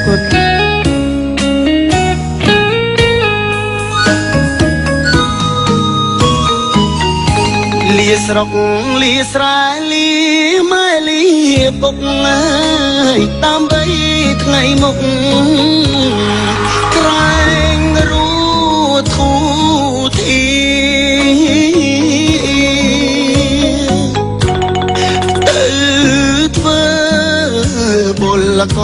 គុណលាស្រុកលាស្រែលាម៉ែលាពុកអើយដើម្បីថ្ងៃមុខក្រែងរូធូធីទៅធ្វើបុលក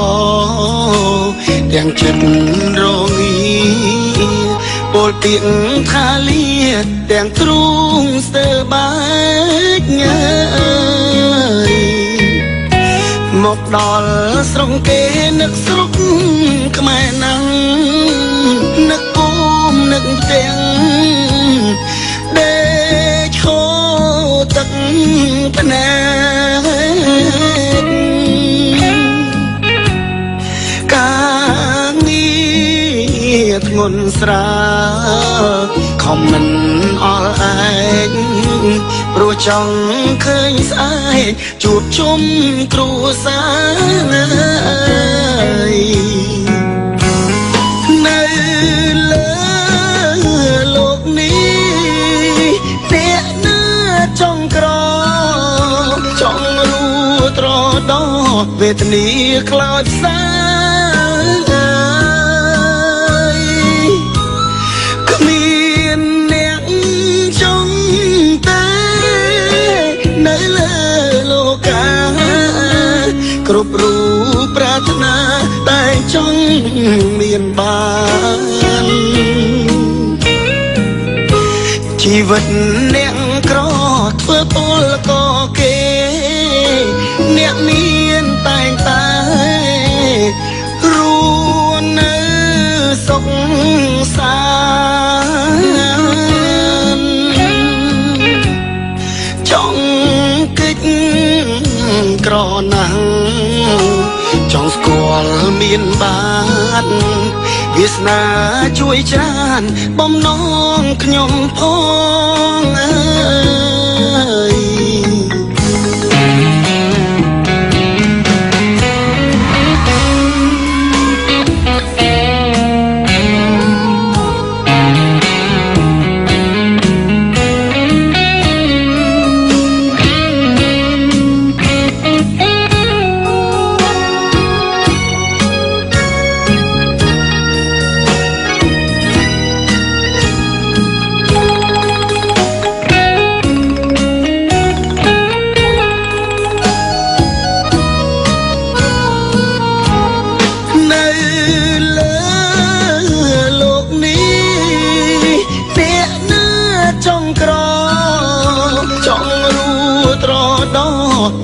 ទាំងចិត្តរងាពលទៀងថាលាទាំងទ្រូងស្ទើបាច់ញ៉ើយមកដល់ស្រុងគេនឹកស្រុកខ្មែរណាំងនឹកគូមនឹកទាំងដេកឈោទឹកភ្នែកការងារធ្ងន់ស្រាលខំមិនអល់ឯងព្រោះចង់ឃើញស្អែកជួបជុំគ្រួសារនៅលើលោកនេះអ្នកណាចង់ក្រចង់រួត្រដោវេទនាខ្លោចផ្សាគ្រប់រូបប្រាថ្នាតែចង់មានបានជីវិតអ្នកក្រធ្វើពលក៏គេអ្នកមានតែងតែរួននៅសុខសាន្តចង់កិច្ចក្រណាស់ចង់ស្គាល់មានបានវាសនាជួយច្រើនបំណងខ្ញុំផងអើយ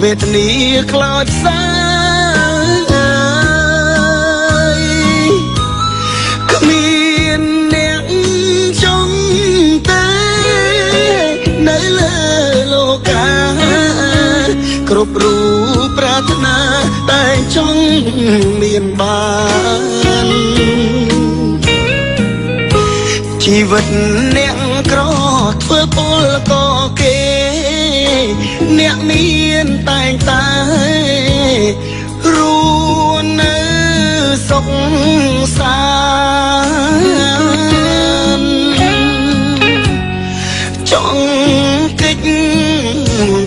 វេទនាខ្លោចផ្សាគ្មានអ្នកចង់តែនៅលើលោកាគ្រប់រូបប្រាថ្នាតែចង់មានបានជីវិតអ្នកក្រធ្វើពលក៏គេអ្នកមានតែងតែរួននៅសុខសាន្តចង់កិច្ច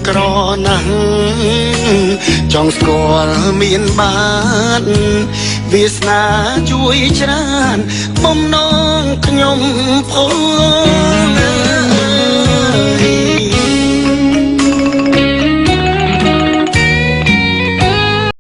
ក្រណាស់ចង់ស្គាល់មានបានវាសនាជួយច្រើនបំណងខ្ញុំផង